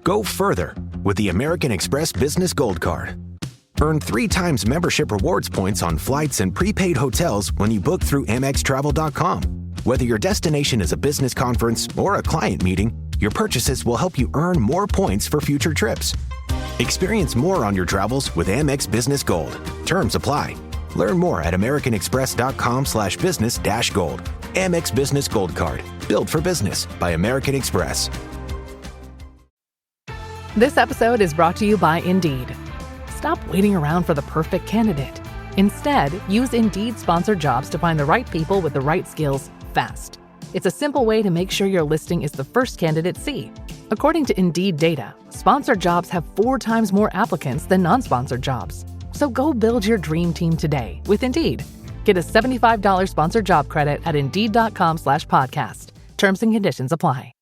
Go further with the American Express Business Gold Card. Earn 3 times membership rewards points on flights and prepaid hotels when you book through AmexTravel.com. Whether your destination is a business conference or a client meeting, your purchases will help you earn more points for future trips. Experience more on your travels with Amex Business Gold. Terms apply. Learn more at americanexpress.com/business-gold. Amex Business Gold Card. Built for business by American Express. This episode is brought to you by Indeed. Stop waiting around for the perfect candidate. Instead, use Indeed sponsored jobs to find the right people with the right skills fast. It's a simple way to make sure your listing is the first candidates see. According to Indeed data, sponsored jobs have 4 times more applicants than non-sponsored jobs. So go build your dream team today with Indeed. Get a $75 sponsored job credit at Indeed.com/podcast. Terms and conditions apply.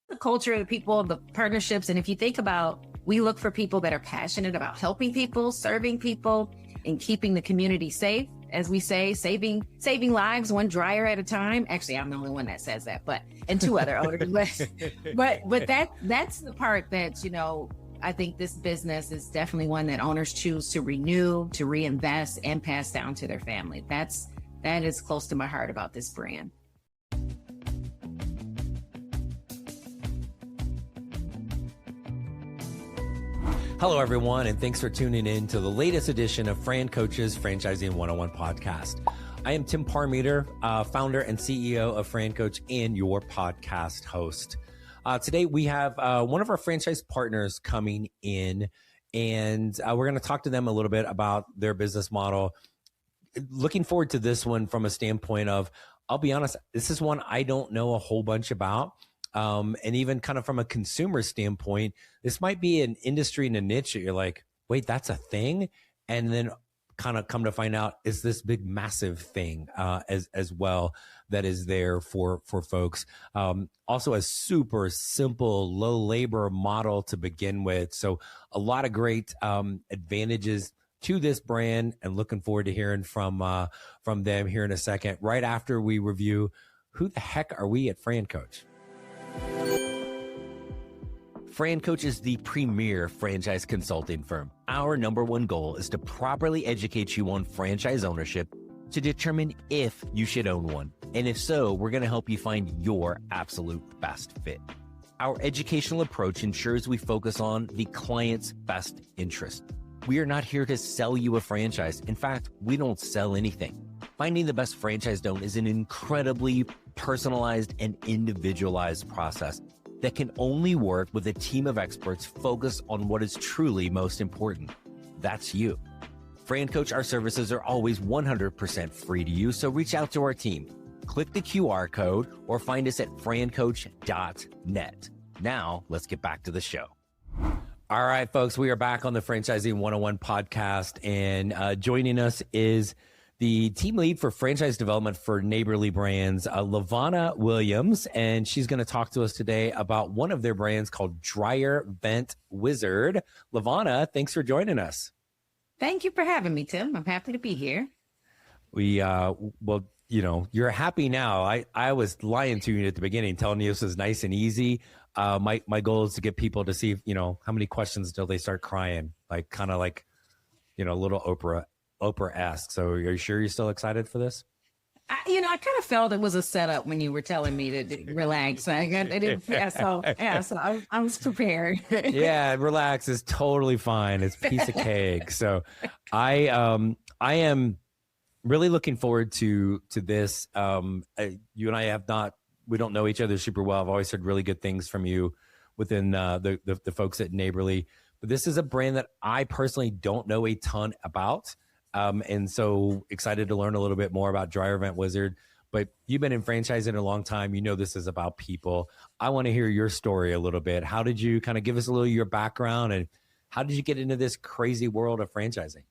The culture of the people, the partnerships. And if you think about, we look for people that are passionate about helping people, serving people, and keeping the community safe. As we say, saving lives one dryer at a time. Actually, I'm the only one that says that, and 2 other owners. but that's the part that, I think this business is definitely one that owners choose to renew, to reinvest, and pass down to their family. That is close to my heart about this brand. Hello, everyone, and thanks for tuning in to the latest edition of FranCoach's Franchising 101 podcast. I am Tim Parmeter, founder and CEO of FranCoach and your podcast host. Today, we have one of our franchise partners coming in, and we're going to talk to them a little bit about their business model. Looking forward to this one from a standpoint of, I'll be honest, this is one I don't know a whole bunch about. And even kind of from a consumer standpoint, this might be an industry and a niche that you're like, wait, that's a thing? And then kind of come to find out, is this big, massive thing as well that is there for folks. Also a super simple, low labor model to begin with. So a lot of great advantages to this brand, and looking forward to hearing from them here in a second, right after we review who the heck are we at FranCoach. FranCoach is the premier franchise consulting firm. Our number one goal is to properly educate you on franchise ownership to determine if you should own one. And if so, we're going to help you find your absolute best fit. Our educational approach ensures we focus on the client's best interest. We are not here to sell you a franchise. In fact, we don't sell anything. Finding the best franchise to own is an incredibly personalized and individualized process that can only work with a team of experts focused on what is truly most important. That's you. FranCoach, our services are always 100% free to use, so reach out to our team. Click the QR code or find us at francoach.net. Now, let's get back to the show. All right, folks, we are back on the Franchising 101 podcast, and joining us is the team lead for franchise development for Neighborly Brands, LaVonna Williams, and she's going to talk to us today about one of their brands called Dryer Vent Wizard. LaVonna, thanks for joining us. Thank you for having me, Tim. I'm happy to be here. Well, you're happy now. I was lying to you at the beginning, telling you this is nice and easy. My goal is to get people to see, how many questions until they start crying, kind of like, little Oprah-esque. So are you sure you're still excited for this? I kind of felt it was a setup when you were telling me to relax. I was prepared. Yeah, relax is totally fine. It's a piece of cake. So I am really looking forward to this. You and I we don't know each other super well. I've always heard really good things from you within the folks at Neighborly. But this is a brand that I personally don't know a ton about. And so excited to learn a little bit more about Dryer Vent Wizard. But you've been in franchising a long time. This is about people. I want to hear your story a little bit. How did you kind of give us a little of your background, and how did you get into this crazy world of franchising?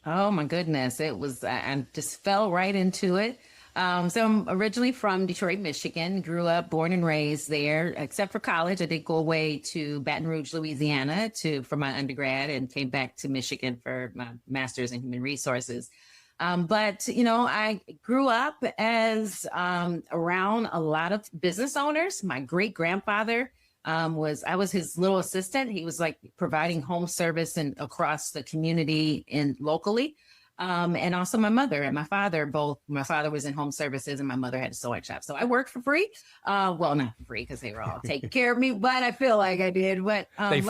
Oh my goodness. It was, I just fell right into it. So I'm originally from Detroit, Michigan, grew up, born and raised there, except for college. I did go away to Baton Rouge, Louisiana for my undergrad, and came back to Michigan for my master's in human resources. But I grew up as around a lot of business owners. My great grandfather I was his little assistant. He was like providing home service and across the community and locally. And also my mother and my father, both. My father was in home services and my mother had a sewing shop. So I worked for free. Well, not for free because they were all taking care of me, but I feel like I did. But they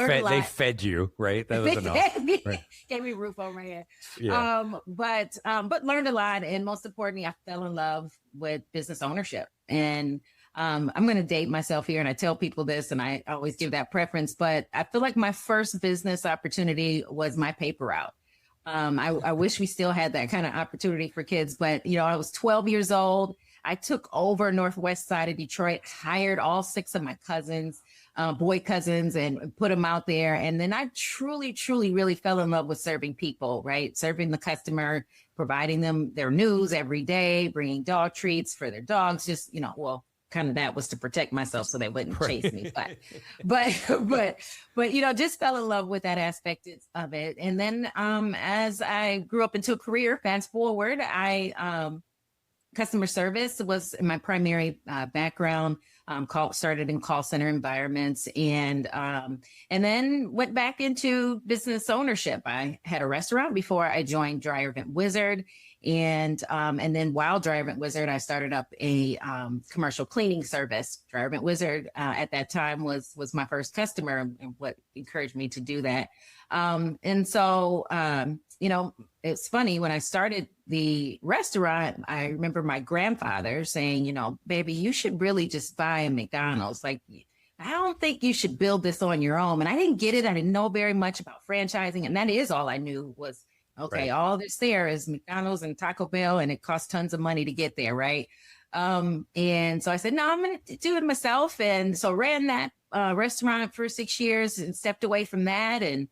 fed you, right? That was enough. Right. Gave me a roof over my head. Yeah. But learned a lot. And most importantly, I fell in love with business ownership. And I'm going to date myself here. And I tell people this, and I always give that preference. But I feel like my first business opportunity was my paper route. I wish we still had that kind of opportunity for kids, but I was 12 years old. I took over northwest side of Detroit, hired all 6 of my cousins, boy cousins, and put them out there. And then I truly, truly, really fell in love with serving people, right? Serving the customer, providing them their news every day, bringing dog treats for their dogs, just, kind of that was to protect myself so they wouldn't chase me. But just fell in love with that aspect of it. And then as I grew up into a career, fast forward, customer service was my primary background. Started in call center environments and then went back into business ownership. I had a restaurant before I joined Dryer Vent Wizard. And then while Dryer Vent Wizard, I started up a commercial cleaning service. Dryer Vent Wizard at that time was my first customer and what encouraged me to do that. And so, it's funny, when I started the restaurant, I remember my grandfather saying, baby, you should really just buy a McDonald's. Like, I don't think you should build this on your own. And I didn't get it. I didn't know very much about franchising. And that is all I knew was, okay, right. All this there is McDonald's and Taco Bell, and it costs tons of money to get there, right? And so I said, no, I'm going to do it myself. And so ran that restaurant for 6 years and stepped away from that and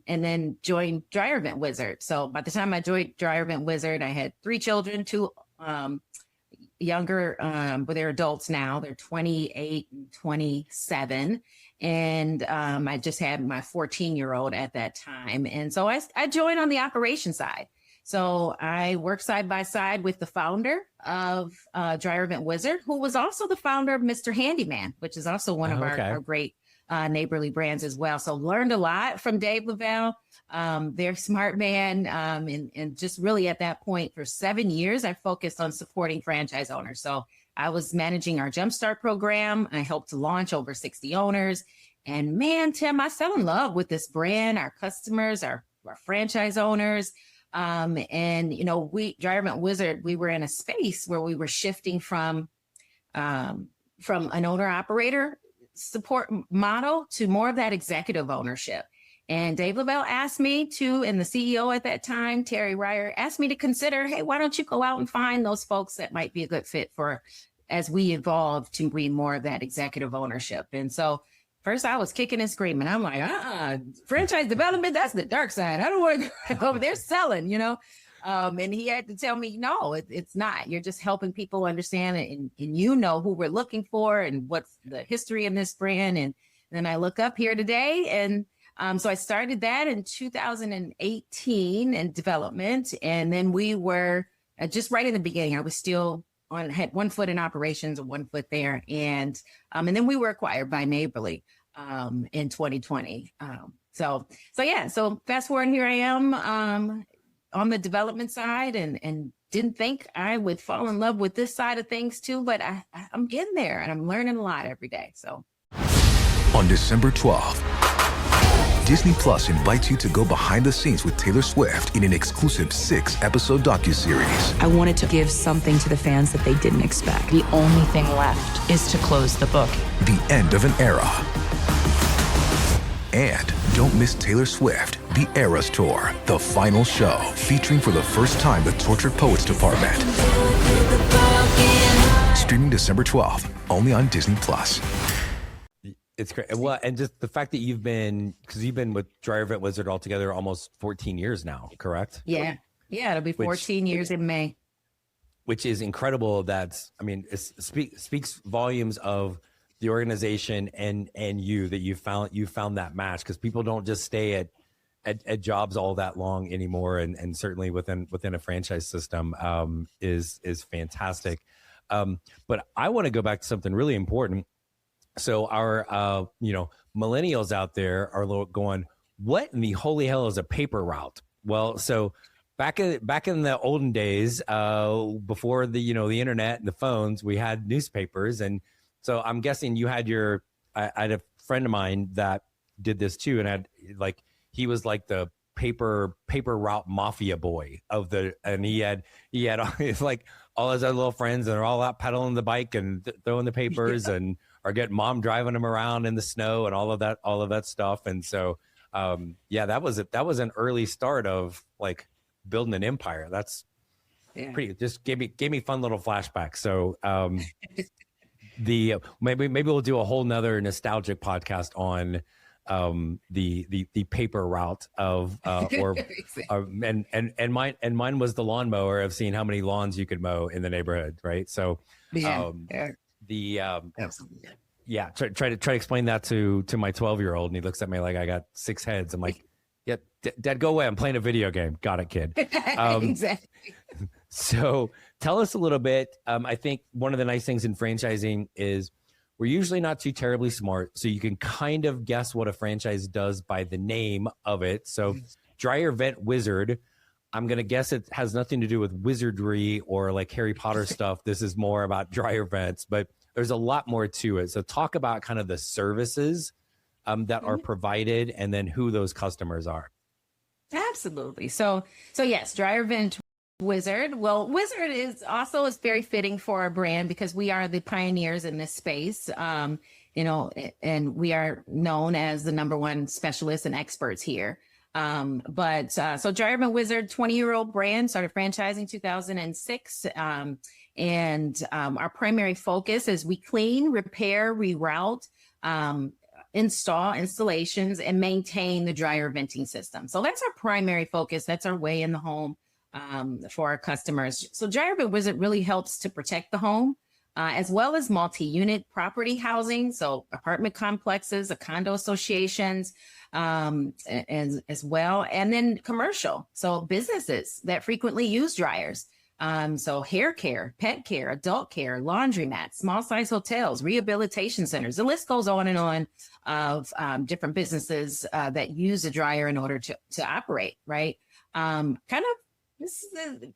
then joined Dryer Vent Wizard. So by the time I joined Dryer Vent Wizard, I had 3 children, 2 younger, but they're adults now. They're 28 and 27. And I just had my 14-year-old at that time. And so I joined on the operation side. So I worked side by side with the founder of Dryer Vent Wizard, who was also the founder of Mr. Handyman, which is also one of our great Neighborly brands as well. So learned a lot from Dave Lavelle, their smart man. And just really at that point for 7 years, I focused on supporting franchise owners. So I was managing our Jumpstart program. I helped to launch over 60 owners. And man, Tim, I fell in love with this brand, our customers, our franchise owners. Dryer Vent Wizard, we were in a space where we were shifting from an owner operator support model to more of that executive ownership. And Dave Lavelle asked me to, and the CEO at that time, Terry Ryer, asked me to consider, hey, why don't you go out and find those folks that might be a good fit for as we evolve to bring more of that executive ownership. And so first I was kicking and screaming. I'm like, franchise development, that's the dark side. I don't want to go over there selling, and he had to tell me, no, it's not. You're just helping people understand it. And who we're looking for and what's the history of this brand. And then I look up here today. And so I started that in 2018 in development. And then we were just right in the beginning. I was still had 1 foot in operations and 1 foot there. And then we were acquired by Neighborly in 2020. So fast forward, here I am on the development side and didn't think I would fall in love with this side of things too, but I'm getting there and I'm learning a lot every day. So on December 12th, Disney Plus invites you to go behind the scenes with Taylor Swift in an exclusive 6-episode docuseries. I wanted to give something to the fans that they didn't expect. The only thing left is to close the book. The end of an era. And don't miss Taylor Swift, The Eras Tour, the final show, featuring for the first time the Tortured Poets Department. Streaming December 12th, only on Disney Plus. It's great. Well, and just the fact that you've been with Dryer Vent Wizard altogether almost 14 years now, correct? Yeah. It'll be 14 years in May. Which is incredible. It speaks volumes of the organization and you that you found that match, because people don't just stay at jobs all that long anymore, and certainly within a franchise system is fantastic. But I want to go back to something really important. So our, millennials out there are going, what in the holy hell is a paper route? Well, so back in the olden days, before the internet and the phones, we had newspapers. And so I'm guessing you had I had a friend of mine that did this too. And he was like the paper route mafia boy and he had like all his other little friends, and they're all out pedaling the bike and throwing the papers and or getting mom driving them around in the snow and all of that stuff. And so, that was an early start of like building an empire. That's pretty, just gave me fun little flashbacks. So, maybe we'll do a whole nother nostalgic podcast on, the paper route of, and mine was the lawnmower of seeing how many lawns you could mow in the neighborhood. Right. So, try to explain that to my 12-year-old, and he looks at me like I got 6 heads. I'm like, yeah, Dad, go away. I'm playing a video game. Got it, kid. Exactly. So tell us a little bit. I think one of the nice things in franchising is we're usually not too terribly smart. So you can kind of guess what a franchise does by the name of it. So Dryer Vent Wizard, I'm going to guess it has nothing to do with wizardry or like Harry Potter stuff. This is more about dryer vents, but there's a lot more to it. So talk about kind of the services that are provided and then who those customers are. Absolutely. So yes, Dryer Vent Wizard. Well, Wizard is very fitting for our brand because we are the pioneers in this space. And we are known as the #1 specialists and experts here. So Dryer Vent Wizard, 20-year-old brand, started franchising 2006. Our primary focus is we clean, repair, reroute, install installations, and maintain the dryer venting system. So that's our primary focus. That's our way in the home for our customers. So Dryer Vent Wizard really helps to protect the home, as well as multi-unit property housing. So apartment complexes, condo associations, as well. And then commercial. So businesses that frequently use dryers. So hair care, pet care, adult care, laundromats, small size hotels, rehabilitation centers. The list goes on and on of different businesses that use a dryer in order to operate, right?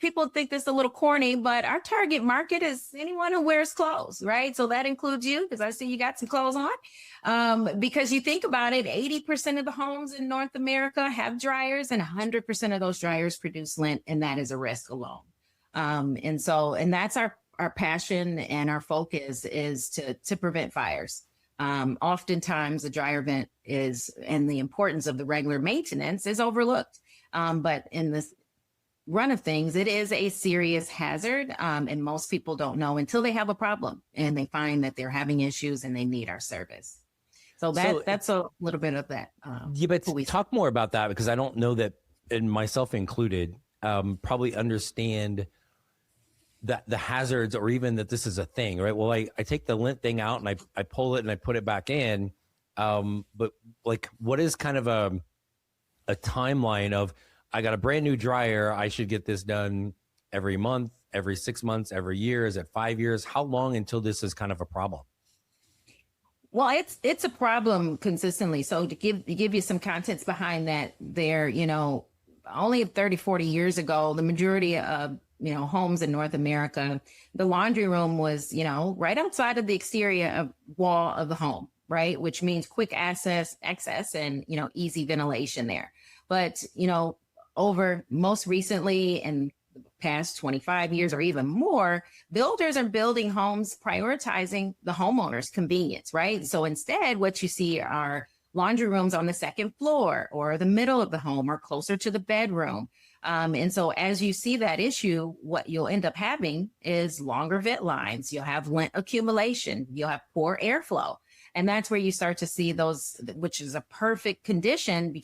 People think this is a little corny, but our target market is anyone who wears clothes, right? So that includes you, because I see you got some clothes on. Because you think about it, 80% of the homes in North America have dryers, and 100% of those dryers produce lint, and that is a risk alone. And that's our passion and our focus is to prevent fires. Oftentimes the dryer vent and the importance of the regular maintenance is overlooked. But in this run of things, it is a serious hazard. And most people don't know until they have a problem and they find that they're having issues and they need our service. So that's a little bit of that. But talk more about that, because I don't know that, and myself included, probably understand that the hazards, or even that this is a thing, right? Well, I take the lint thing out and I pull it and I put it back in. But like, what is kind of a timeline of, I got a brand new dryer, I should get this done every month, every 6 months, every year? Is it 5 years? How long until this is kind of a problem? Well, it's a problem consistently. So to give you some context behind that, only 30, 40 years ago, the majority of homes in North America, the laundry room was, right outside of the exterior wall of the home, right? Which means quick access and, easy ventilation there. But, over most recently in the past 25 years or even more, builders are building homes prioritizing the homeowner's convenience, right? So instead, what you see are laundry rooms on the second floor or the middle of the home or closer to the bedroom. And so as you see that issue, what you'll end up having is longer vent lines. You'll have lint accumulation. You'll have poor airflow. And that's where you start to see those, which is a perfect condition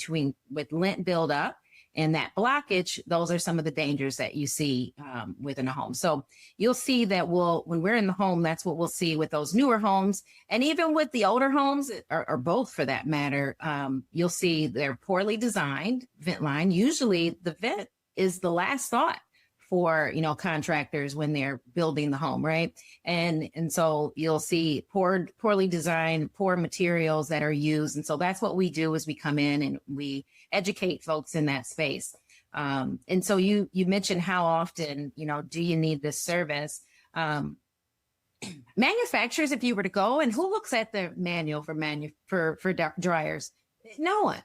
with lint buildup and that blockage. Those are some of the dangers that you see within a home. So you'll see that when we're in the home, that's what we'll see with those newer homes. And even with the older homes, or both for that matter, you'll see they're poorly designed vent line. Usually the vent is the last thought for, contractors when they're building the home, right? And so you'll see poorly designed, poor materials that are used. And so that's what we do is we come in and we educate folks in that space. And so you mentioned how often, do you need this service? Manufacturers, if you were to go, and who looks at the manual for dryers? No one.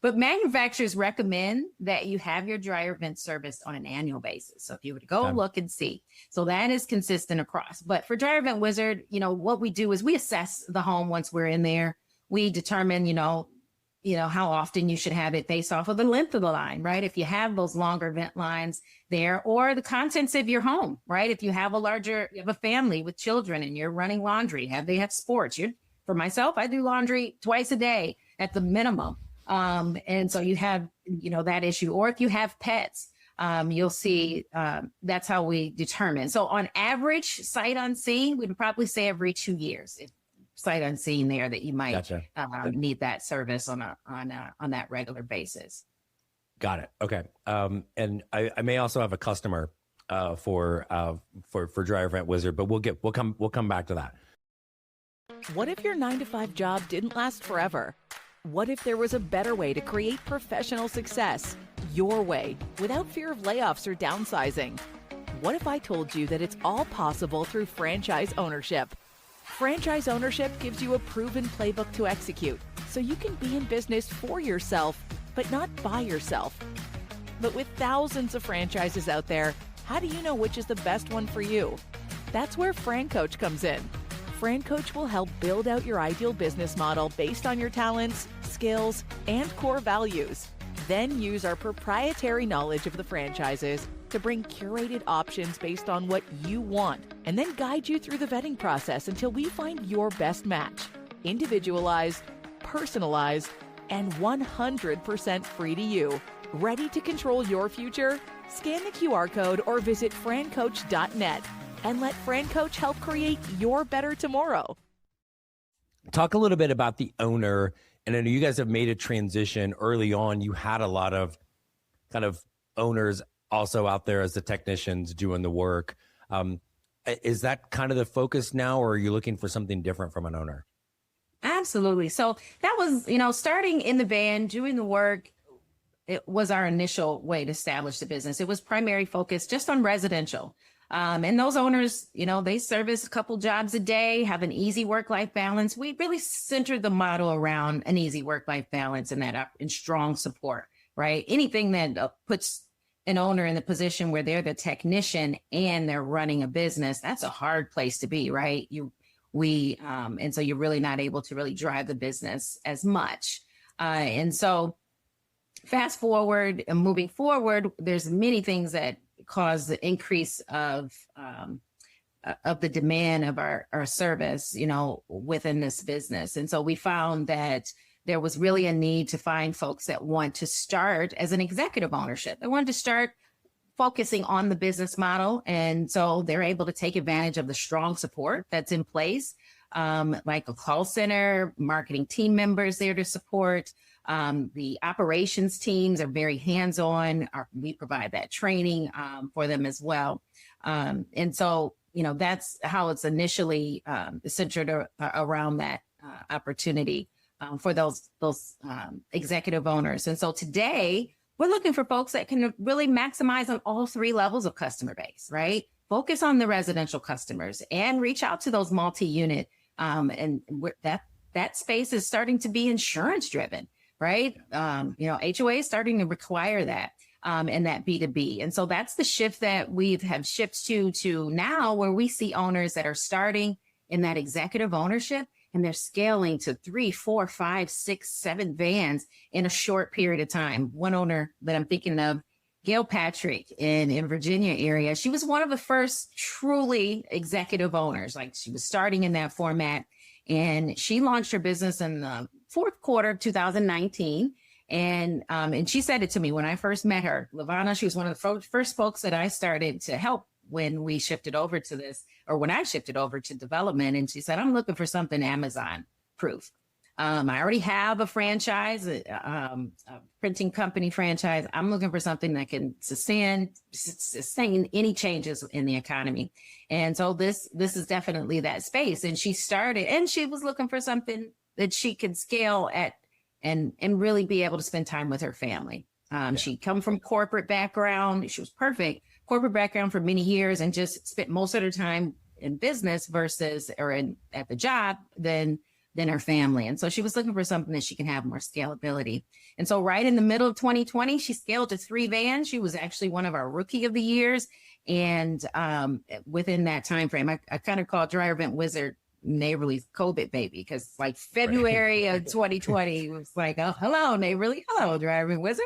But manufacturers recommend that you have your dryer vent serviced on an annual basis. So if you were to go look and see, so that is consistent across. But for Dryer Vent Wizard, what we do is we assess the home once we're in there. We determine, how often you should have it based off of the length of the line, right? If you have those longer vent lines there, or the contents of your home, right? If you have you have a family with children and you're running laundry, they have sports. For myself, I do laundry twice a day at the minimum. And so you have, that issue, or if you have pets, you'll see, that's how we determine. So on average, sight unseen, we'd probably say every 2 years, sight unseen there that you might need that service on that regular basis. Got it. Okay. And I may also have a customer for Dryer Vent Wizard, but we'll come back to that. What if your 9-to-5 job didn't last forever? What if there was a better way to create professional success your way without fear of layoffs or downsizing? What if I told you that it's all possible through franchise ownership? Franchise ownership gives you a proven playbook to execute so you can be in business for yourself, but not by yourself. But with thousands of franchises out there, how do you know which is the best one for you? That's where FranCoach comes in. FranCoach will help build out your ideal business model based on your talents, skills, and core values. Then use our proprietary knowledge of the franchises to bring curated options based on what you want, and then guide you through the vetting process until we find your best match. Individualized, personalized, and 100% free to you. Ready to control your future? Scan the QR code or visit francoach.net. And let FranCoach help create your better tomorrow. Talk a little bit about the owner. And I know you guys have made a transition early on. You had a lot of kind of owners also out there as the technicians doing the work. Is that kind of the focus now, or are you looking for something different from an owner? Absolutely. So that was, starting in the van, doing the work. It was our initial way to establish the business. It was primary focus just on residential. And those owners, they service a couple jobs a day, have an easy work-life balance. We really centered the model around an easy work-life balance and and strong support, right? Anything that puts an owner in the position where they're the technician and they're running a business, that's a hard place to be, right? And so you're really not able to really drive the business as much. And so fast forward and moving forward, there's many things that cause the increase of the demand of our service, within this business. And so we found that there was really a need to find folks that want to start as an executive ownership. They wanted to start focusing on the business model. And so they're able to take advantage of the strong support that's in place, like a call center, marketing team members there to support. The operations teams are very hands-on. We provide that training for them as well. And so, that's how it's initially centered around that opportunity for those executive owners. And so today, we're looking for folks that can really maximize on all three levels of customer base, right? Focus on the residential customers and reach out to those multi-unit. And that space is starting to be insurance driven. Right. HOA is starting to require that and that B2B. And so that's the shift that we have shifted to now, where we see owners that are starting in that executive ownership and they're scaling to 3, 4, 5, 6, 7 vans in a short period of time. One owner that I'm thinking of, Gail Patrick in Virginia area, she was one of the first truly executive owners. Like, she was starting in that format, and she launched her business in the fourth quarter of 2019. And she said it to me when I first met her. LaVonna, she was one of the first folks that I started to help when we shifted over to this, or when I shifted over to development. And she said, I'm looking for something Amazon proof. I already have a franchise, a printing company franchise. I'm looking for something that can sustain any changes in the economy. And so this is definitely that space. And she started, and she was looking for something that she could scale at and really be able to spend time with her family. She come from corporate background. She was perfect corporate background for many years and just spent most of her time in business at the job than her family. And so she was looking for something that she can have more scalability. And so right in the middle of 2020, she scaled to 3 vans. She was actually one of our rookie of the years. And within that time frame, I kind of call Dryer Vent Wizard Neighborly's COVID baby, because like February of 2020 was like, oh, hello, Neighborly. Hello, Dryer Vent Wizard.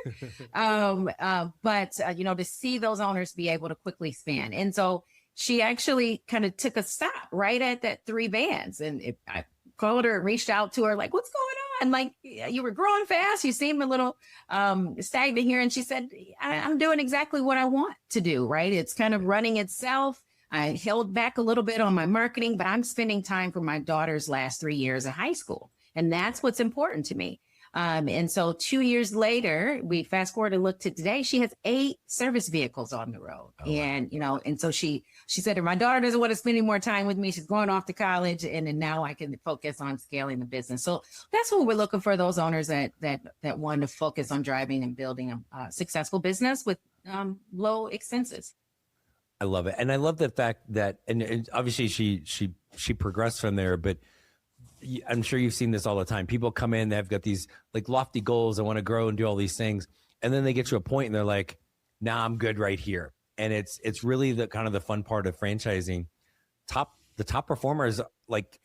But to see those owners be able to quickly span. And so she actually kind of took a stop right at that 3 vans. And I called her and reached out to her, like, what's going on? Like, you were growing fast. You seem a little stagnant here. And she said, I'm doing exactly what I want to do, right? It's kind of running itself. I held back a little bit on my marketing, but I'm spending time for my daughter's last 3 years of high school. And that's what's important to me. And so 2 years later, we fast forward and look to today, she has 8 service vehicles on the road. Oh, and, and so she said, my daughter doesn't want to spend any more time with me. She's going off to college. And then now I can focus on scaling the business. So that's what we're looking for, those owners that want to focus on driving and building a successful business with low expenses. I love it. And I love the fact that, and obviously she progressed from there, but I'm sure you've seen this all the time. People come in, they've got these like lofty goals. They want to grow and do all these things. And then they get to a point and they're like, nah, I'm good right here. And it's really the kind of the fun part of franchising. The top performers like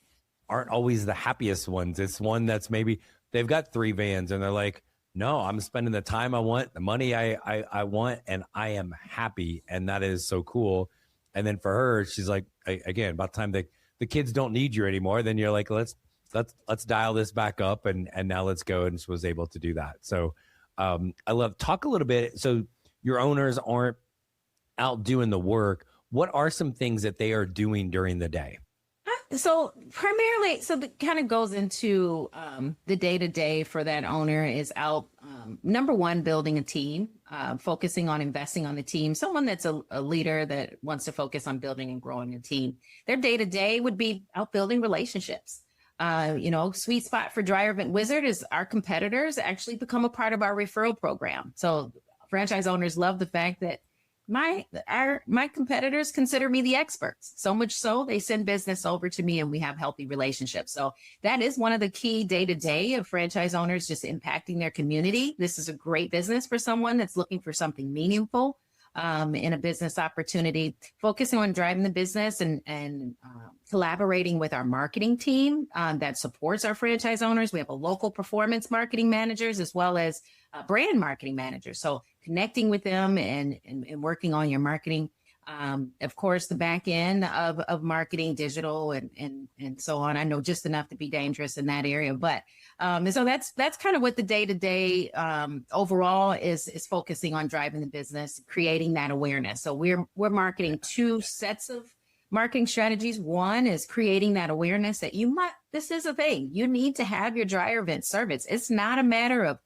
aren't always the happiest ones. It's one that's maybe they've got 3 vans and they're like, no, I'm spending the time I want, the money I want, and I am happy. And that is so cool. And then for her, she's like, again, about time the kids don't need you anymore. Then you're like, let's dial this back up and now let's go. And she was able to do that. So talk a little bit. So your owners aren't out doing the work. What are some things that they are doing during the day? So primarily, that kind of goes into the day-to-day for that owner is out, number one, building a team, focusing on investing on the team, someone that's a leader that wants to focus on building and growing a team. Their day-to-day would be out building relationships. Sweet spot for Dryer Vent Wizard is our competitors actually become a part of our referral program. So franchise owners love the fact that my competitors consider me the experts, so much so they send business over to me and we have healthy relationships. So that is one of the key day-to-day of franchise owners, just impacting their community. This is a great business for someone that's looking for something meaningful in a business opportunity, focusing on driving the business and collaborating with our marketing team that supports our franchise owners. We have a local performance marketing managers as well as brand marketing managers. So connecting with them and working on your marketing. Of course, the back end of marketing, digital and so on. I know just enough to be dangerous in that area, but and so that's kind of what the day-to-day overall is focusing on driving the business, creating that awareness. So we're marketing 2 sets of marketing strategies. One is creating that awareness that this is a thing. You need to have your dryer vent service. It's not a matter of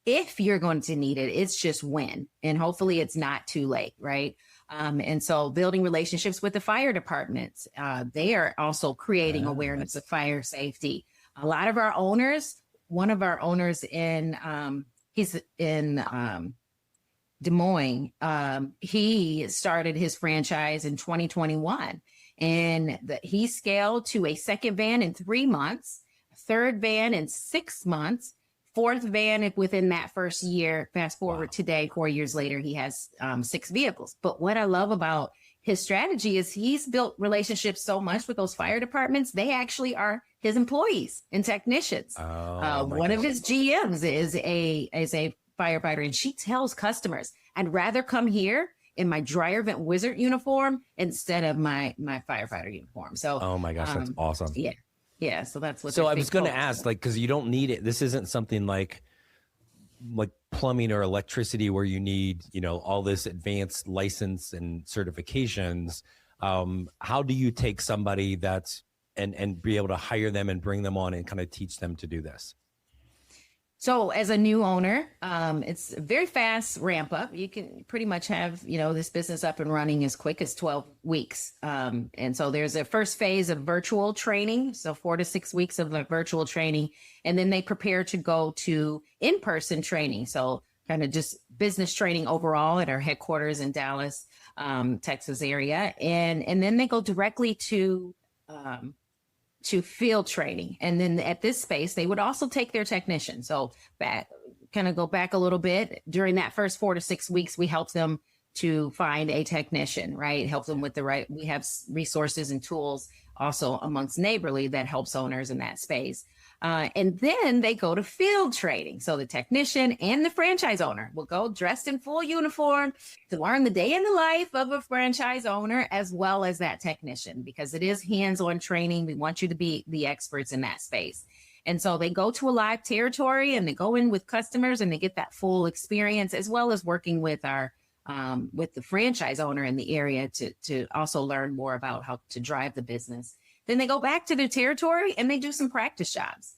if you're going to need it, it's just when, and hopefully it's not too late, right? And so building relationships with the fire departments, they are also creating awareness of fire safety. A lot of our owners, one of our owners he's in Des Moines, he started his franchise in 2021 and he scaled to a 2nd van in 3 months, 3rd van in 6 months, 4th van within that first year. Fast forward today, 4 years later, he has 6 vehicles. But what I love about his strategy is he's built relationships so much with those fire departments. They actually are his employees and technicians. One of his GMs is a firefighter, and she tells customers, I'd rather come here in my Dryer Vent Wizard uniform instead of my firefighter uniform. So, oh my gosh, that's awesome. Yeah. Yeah, so that's what. So I was going to ask, because you don't need it. This isn't something like plumbing or electricity where you need, all this advanced license and certifications. How do you take somebody that's and be able to hire them and bring them on and kind of teach them to do this? So as a new owner, it's a very fast ramp up. You can pretty much have, this business up and running as quick as 12 weeks. And so there's a first phase of virtual training. So 4 to 6 weeks of like virtual training. And then they prepare to go to in-person training. So kind of just business training overall at our headquarters in Dallas, Texas area. And then they go directly to field training. And then at this space, they would also take their technician. So go back a little bit. During that first 4 to 6 weeks, we help them to find a technician, right? Help them with we have resources and tools also amongst Neighborly that helps owners in that space. And then they go to field training. So the technician and the franchise owner will go dressed in full uniform to learn the day in the life of a franchise owner, as well as that technician, because it is hands-on training. We want you to be the experts in that space. And so they go to a live territory and they go in with customers and they get that full experience, as well as working with with the franchise owner in the area to also learn more about how to drive the business. Then they go back to their territory and they do some practice jobs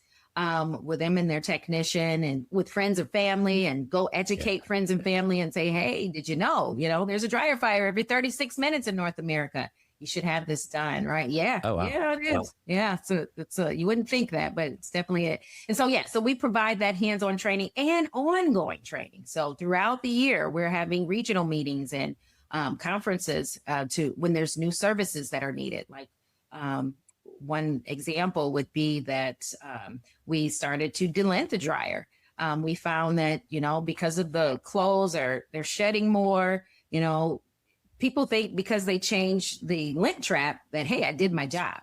with them and their technician and with friends and family, and go educate friends and family and say, hey, did you know, there's a dryer fire every 36 minutes in North America. You should have this done, right? Yeah. Oh, wow. Yeah, it is. Wow. Yeah. So you wouldn't think that, but it's definitely it. And so, so we provide that hands-on training and ongoing training. So throughout the year, we're having regional meetings and conferences when there's new services that are needed. Like one example would be that we started to delint the dryer. We found that, because of the clothes they're shedding more, people think because they changed the lint trap that, hey, I did my job.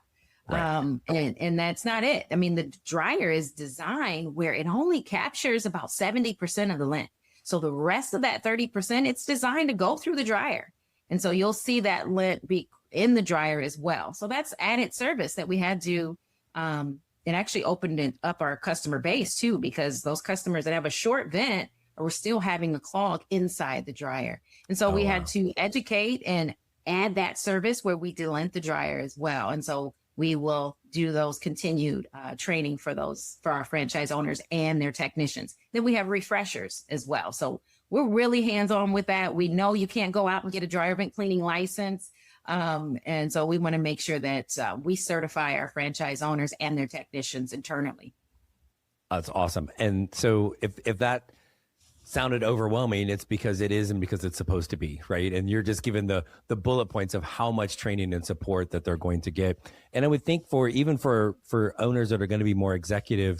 Right. And that's not it. I mean, the dryer is designed where it only captures about 70% of the lint. So the rest of that 30%, it's designed to go through the dryer. And so you'll see that lint be in the dryer as well. So that's added service that we had to, it actually opened up our customer base too, because those customers that have a short vent are still having a clog inside the dryer. And so we had to educate and add that service where we delint the dryer as well. And so we will do those continued training for our franchise owners and their technicians. Then we have refreshers as well. So we're really hands-on with that. We know you can't go out and get a dryer vent cleaning license. And so we want to make sure that we certify our franchise owners and their technicians internally. That's awesome. And so if that sounded overwhelming, it's because it is and because it's supposed to be, right? And you're just given the bullet points of how much training and support that they're going to get. And I would think for owners that are going to be more executive,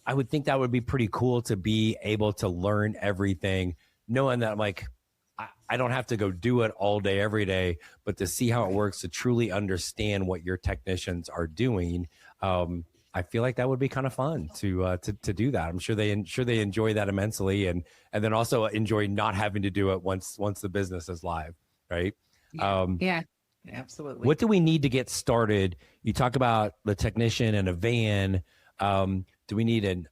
I would think that would be pretty cool to be able to learn everything, knowing that I don't have to go do it all day, every day, but to see how it works, to truly understand what your technicians are doing. I feel like that would be kind of fun to do that. I'm sure they enjoy that immensely, and then also enjoy not having to do it once the business is live, right? Yeah, absolutely. What do we need to get started? You talk about the technician and a van. Do we need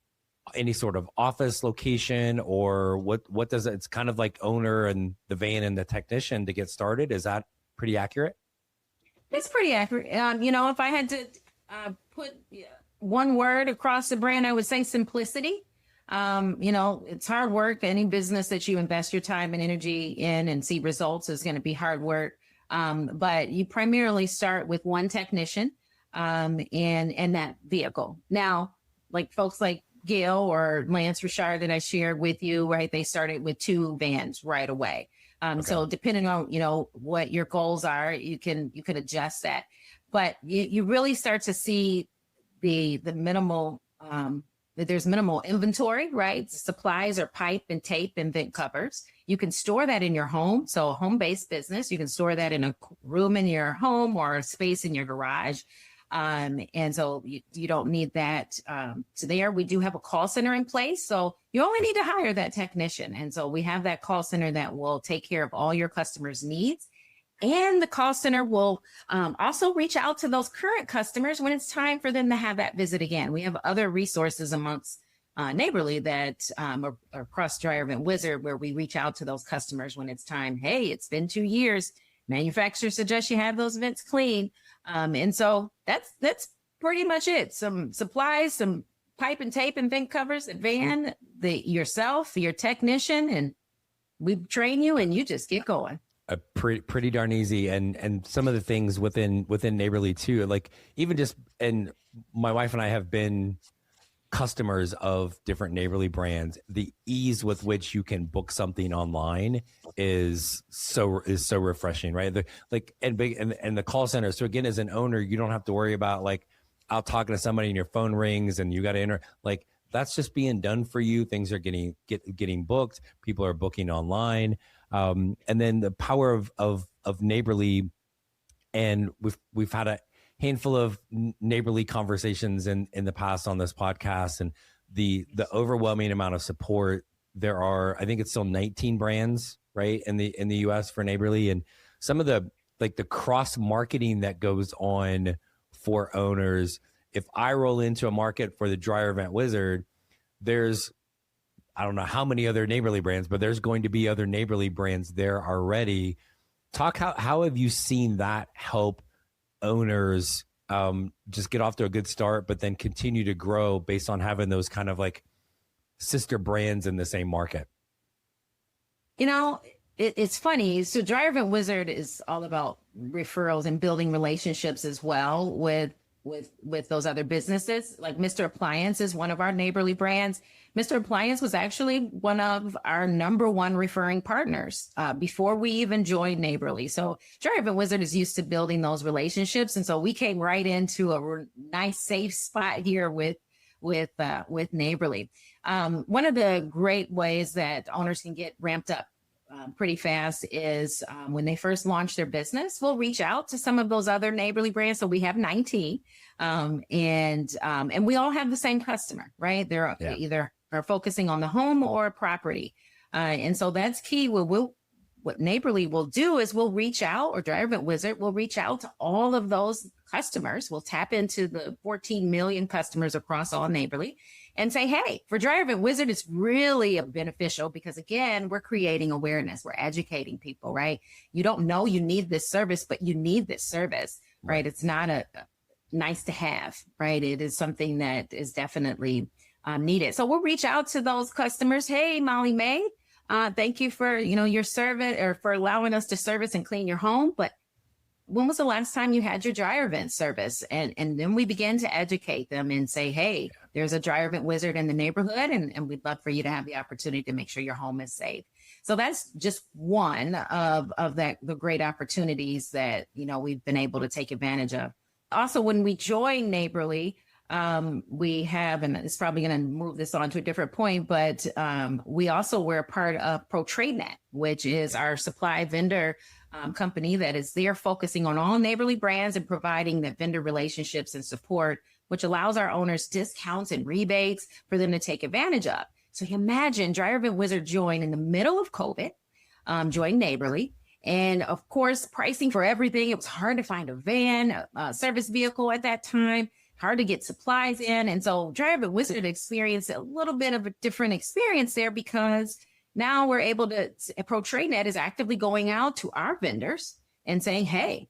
any sort of office location, or what does it? It's kind of like owner and the van and the technician to get started. Is that pretty accurate? It's pretty accurate. If I had to put one word across the brand, I would say simplicity. It's hard work. Any business that you invest your time and energy in and see results is going to be hard work. But you primarily start with one technician and that vehicle. Now, like folks like Gail or Lance Richard that I shared with you, right? They started with 2 vans right away. Okay. So depending on, what your goals are, you can adjust that. But you really start to see the minimal, that there's minimal inventory, right? Supplies are pipe and tape and vent covers. You can store that in your home. So a home-based business, you can store that in a room in your home or a space in your garage. And so you don't need that. So there, we do have a call center in place. So you only need to hire that technician. And so we have that call center that will take care of all your customers' needs. And the call center will also reach out to those current customers when it's time for them to have that visit again. We have other resources amongst Neighborly that are across Dryer Vent Wizard, where we reach out to those customers when it's time. Hey, it's been 2 years. Manufacturer suggests you have those vents clean. And so that's pretty much it. Some supplies, some pipe and tape and vent covers, a van, yourself, your technician, and we train you and you just get going. Pretty darn easy. And some of the things within Neighborly too, like even just, and my wife and I have been customers of different Neighborly brands. The ease with which you can book something online is so refreshing, right? And the call center. So again, as an owner, you don't have to worry about like out talking to somebody and your phone rings and you got to enter, like that's just being done for you. Things are getting booked. People are booking online. And then the power of Neighborly, and we've had a handful of Neighborly conversations in the past on this podcast, and the overwhelming amount of support. There are, I think it's still 19 brands, right, in the US for Neighborly, and some of the cross marketing that goes on for owners. If I roll into a market for the dryer vent wizard, there's, I don't know how many other Neighborly brands, but there's going to be other Neighborly brands there already. Talk, how have you seen that help owners just get off to a good start, but then continue to grow based on having those kind of like sister brands in the same market? You know, it's funny. So Dryer Vent Wizard is all about referrals and building relationships as well with those other businesses. Like Mr. Appliance is one of our Neighborly brands. Mr. Appliance was actually one of our #1 referring partners before we even joined Neighborly. So Dryer Vent Wizard is used to building those relationships. And so we came right into a nice, safe spot here with Neighborly. One of the great ways that owners can get ramped up pretty fast is when they first launch their business, we'll reach out to some of those other Neighborly brands. So we have 19 and we all have the same customer, right? They're either are focusing on the home or property. And so that's key. What Neighborly will do is we'll reach out, or Dryer Vent Wizard will reach out to all of those customers. We'll tap into the 14 million customers across all Neighborly and say, hey, for Dryer Vent Wizard, it's really beneficial because, again, we're creating awareness. We're educating people, right? You don't know you need this service, but you need this service, right? It's not a nice to have, right? It is something that is definitely needed. So we'll reach out to those customers. Hey, Molly Mae, thank you for, your service, or for allowing us to service and clean your home. But when was the last time you had your dryer vent service? And then we begin to educate them and say, hey, there's a Dryer Vent Wizard in the neighborhood, and we'd love for you to have the opportunity to make sure your home is safe. So that's just one of the great opportunities that, we've been able to take advantage of. Also, when we join Neighborly, we have, and it's probably going to move this on to a different point, but we also were a part of ProTradeNet, which is our supply vendor company that is there focusing on all Neighborly brands and providing the vendor relationships and support, which allows our owners discounts and rebates for them to take advantage of. So you imagine Dryer Vent Wizard joined in the middle of COVID, joined Neighborly. And of course, pricing for everything. It was hard to find a van, a service vehicle at that time, hard to get supplies in. And so Dryer Vent Wizard experienced a little bit of a different experience there, because now we're able to, ProTradeNet is actively going out to our vendors and saying, hey,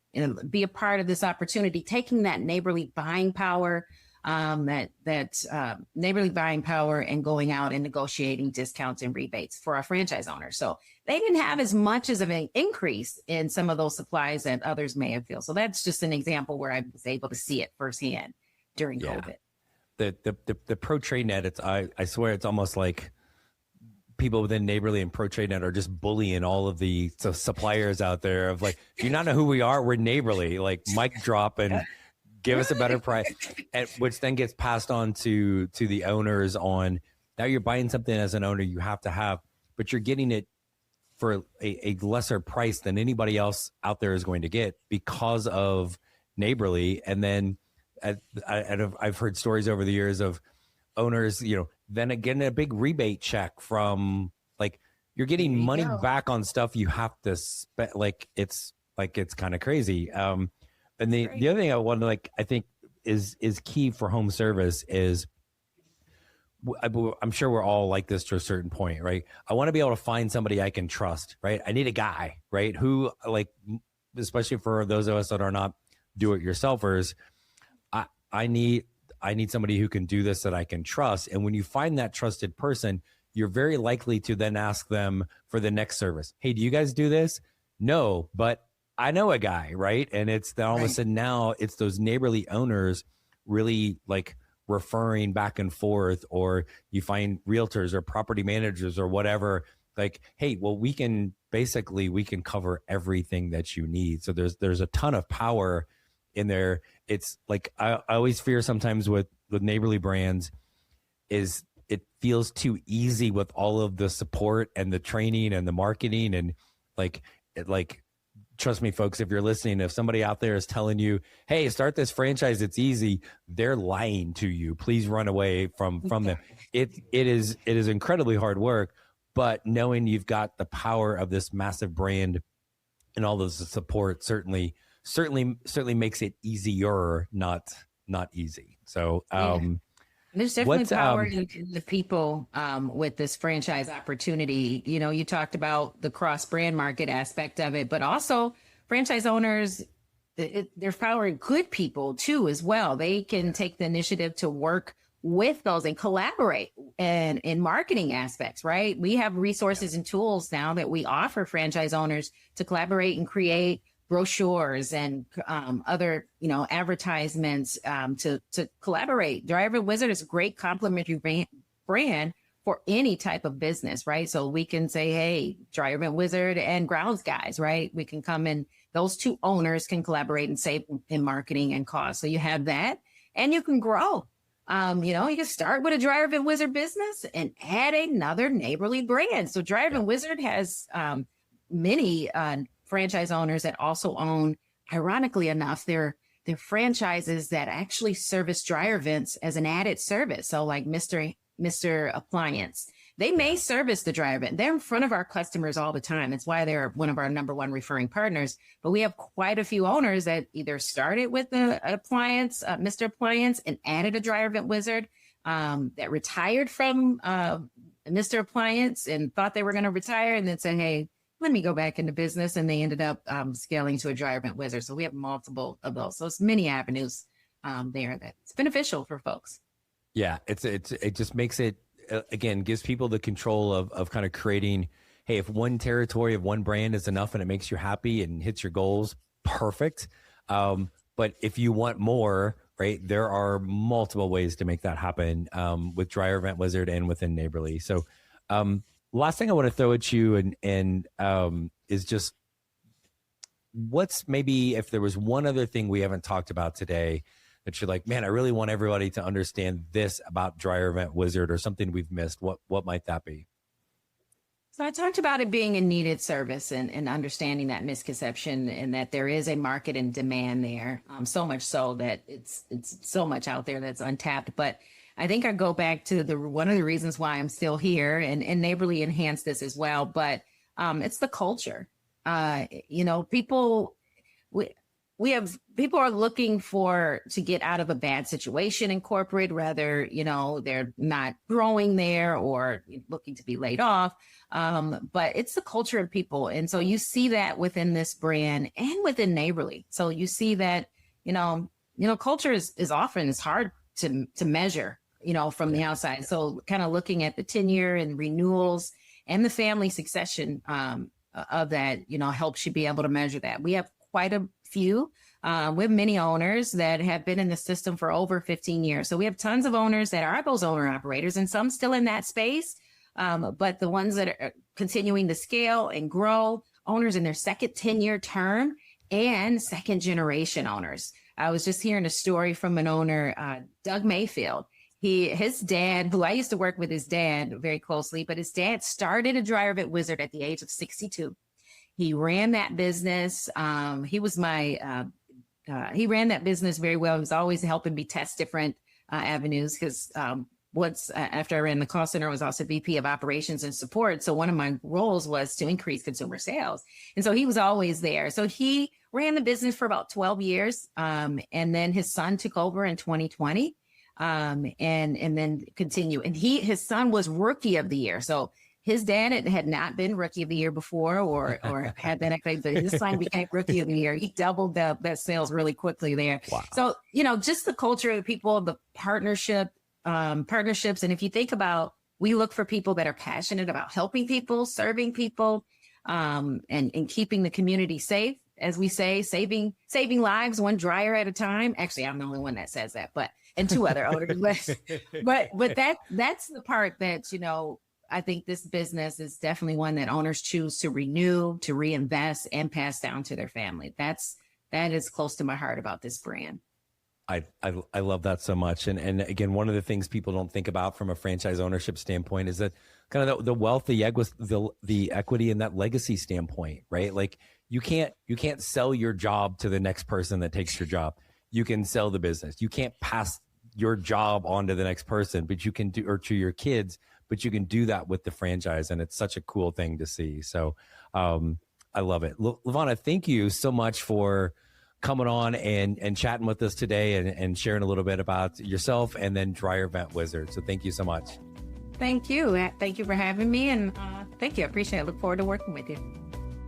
be a part of this opportunity, taking that Neighborly buying power, Neighborly buying power, and going out and negotiating discounts and rebates for our franchise owners. So they didn't have as much as an increase in some of those supplies that others may have felt. So that's just an example where I was able to see it firsthand during COVID. The ProTradeNet, I swear it's almost like people within Neighborly and ProTradeNet are just bullying all of the suppliers out there of like, do you not know who we are? We're Neighborly, like mic drop and give us a better price, which then gets passed on to the owners on, now you're buying something as an owner you have to have, but you're getting it for a lesser price than anybody else out there is going to get because of Neighborly. And then I've heard stories over the years of owners, then getting a big rebate check from, like, you're getting money back on stuff you have to spend. It's kind of crazy. And the other thing I want to, I think is key for home service is, I'm sure we're all like this to a certain point, right? I want to be able to find somebody I can trust, right? I need a guy, right? Who, especially for those of us that are not do-it-yourselfers. I need somebody who can do this that I can trust. And when you find that trusted person, you're very likely to then ask them for the next service. Hey, do you guys do this? No, but I know a guy, right? And it's then all of a sudden now it's those neighborly owners really like referring back and forth, or you find realtors or property managers or whatever, like, hey, well, we can cover everything that you need. So there's a ton of power in there. It's like, I always fear sometimes with neighborly brands is it feels too easy with all of the support and the training and the marketing. And trust me, folks, if you're listening, if somebody out there is telling you, hey, start this franchise, it's easy, they're lying to you. Please run away from them. It is incredibly hard work, but knowing you've got the power of this massive brand and all those support certainly makes it easier, not easy. So there's definitely power in the people with this franchise opportunity. You know, you talked about the cross-brand market aspect of it, but also franchise owners, there's power in good people too as well. They can take the initiative to work with those and collaborate and in marketing aspects, right? We have resources and tools now that we offer franchise owners to collaborate and create brochures and other, advertisements to collaborate. Dryer Wizard is a great complementary brand for any type of business, right? So we can say, hey, Dryer Wizard and Grounds Guys, right? We can come in, those two owners can collaborate and save in marketing and cost. So you have that, and you can grow. You can start with a Dryer Wizard business and add another neighborly brand. So Dryer Wizard has many franchise owners that also own, ironically enough, they're franchises that actually service dryer vents as an added service. So like Mr. Appliance, they may service the dryer vent. They're in front of our customers all the time. It's why they're one of our number one referring partners. But we have quite a few owners that either started with the appliance, Mr. Appliance, and added a Dryer Vent Wizard, that retired from Mr. Appliance and thought they were going to retire, and then said, hey, let me go back into business. And they ended up scaling to a Dryer Vent Wizard. So we have multiple of those. So it's many avenues there that's beneficial for folks. Yeah, it just makes it, again, gives people the control of kind of creating, hey, if one territory of one brand is enough and it makes you happy and hits your goals, perfect. But if you want more, right, there are multiple ways to make that happen with Dryer Vent Wizard and within Neighborly. So last thing I want to throw at you and is just what's maybe, if there was one other thing we haven't talked about today that you're like, man, I really want everybody to understand this about Dryer Vent Wizard, or something we've missed, what might that be? So I talked about it being a needed service and understanding that misconception, and that there is a market and demand there. So much so that it's so much out there that's untapped. But I think I go back to one of the reasons why I'm still here, and Neighborly enhanced this as well. But it's the culture. People are looking to get out of a bad situation in corporate, rather, they're not growing there or looking to be laid off. But it's the culture of people. And so you see that within this brand and within Neighborly. So you see that, culture is often, it's hard to measure, from the outside. So kind of looking at the tenure and renewals and the family succession of that, helps you be able to measure that. We have quite a few. We have many owners that have been in the system for over 15 years. So we have tons of owners that are those owner operators, and some still in that space. But the ones that are continuing to scale and grow, owners in their second 10-year term, and second generation owners. I was just hearing a story from an owner, Doug Mayfield. His dad, who I used to work with his dad very closely, but his dad started a Dryer Vent Wizard at the age of 62. He ran that business. He ran that business very well. He was always helping me test different avenues, because once after I ran the call center, I was also VP of operations and support. So one of my roles was to increase consumer sales. And so he was always there. So he ran the business for about 12 years. And then his son took over in 2020 and then continue. And his son was rookie of the year. So his dad had not been rookie of the year before or had been, but his son became rookie of the year. He doubled that sales really quickly there. Wow. So, just the culture of the people, the partnerships. And if you think about, we look for people that are passionate about helping people, serving people, and keeping the community safe. As we say, saving lives one dryer at a time. Actually, I'm the only one that says that, and two other owners. but that's the part that, I think this business is definitely one that owners choose to renew, to reinvest, and pass down to their family. That is close to my heart about this brand. I love that so much. And again, one of the things people don't think about from a franchise ownership standpoint is that kind of the wealth, the equity, and that legacy standpoint, right? Like you can't sell your job to the next person that takes your job. You can sell the business. You can't pass your job on to the next person, but you can do, or to your kids, but you can do that with the franchise. And it's such a cool thing to see. So I love it. LaVonna, thank you so much for coming on and chatting with us today and sharing a little bit about yourself and then Dryer Vent Wizard. So thank you so much. Thank you. Thank you for having me. And thank you. I appreciate it. I look forward to working with you.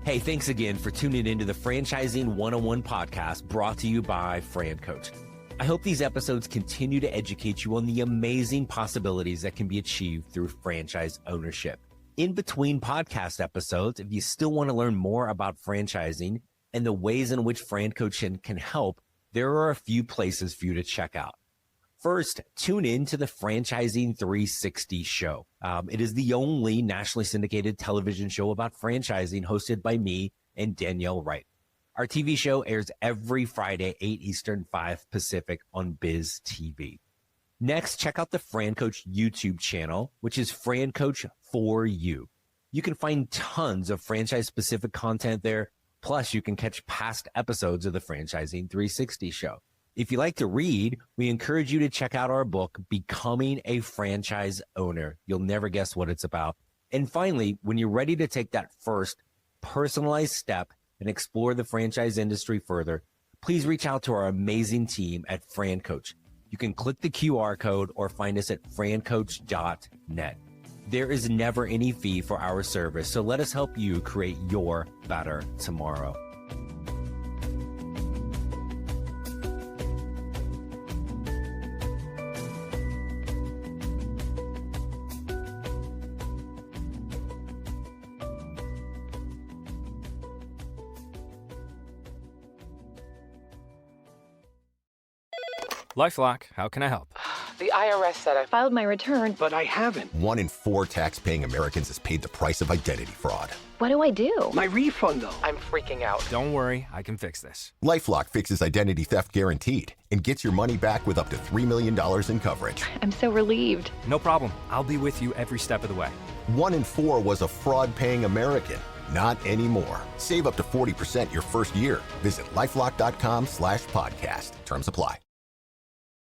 Hey, thanks again for tuning into the Franchising 101 podcast brought to you by FranCoach. I hope these episodes continue to educate you on the amazing possibilities that can be achieved through franchise ownership. In between podcast episodes, if you still want to learn more about franchising and the ways in which FranCoach can help, there are a few places for you to check out. First, tune in to the Franchising 360 show. It is the only nationally syndicated television show about franchising hosted by me and Danielle Wright. Our TV show airs every Friday, 8 Eastern, 5 Pacific on Biz TV. Next, check out the FranCoach YouTube channel, which is FranCoach for You. You can find tons of franchise-specific content there. Plus, you can catch past episodes of the Franchising 360 show. If you like to read, we encourage you to check out our book, Becoming a Franchise Owner. You'll never guess what it's about. And finally, when you're ready to take that first personalized step and explore the franchise industry further, please reach out to our amazing team at FranCoach. You can click the QR code or find us at francoach.net. There is never any fee for our service, so let us help you create your better tomorrow. LifeLock, how can I help? The IRS said I filed my return, But I haven't. 1 in 4 tax-paying Americans has paid the price of identity fraud. What do I do? My refund, though. I'm freaking out. Don't worry, I can fix this. LifeLock fixes identity theft guaranteed and gets your money back with up to $3 million in coverage. I'm so relieved. No problem. I'll be with you every step of the way. 1 in 4 was a fraud-paying American. Not anymore. Save up to 40% your first year. Visit LifeLock.com/podcast. Terms apply.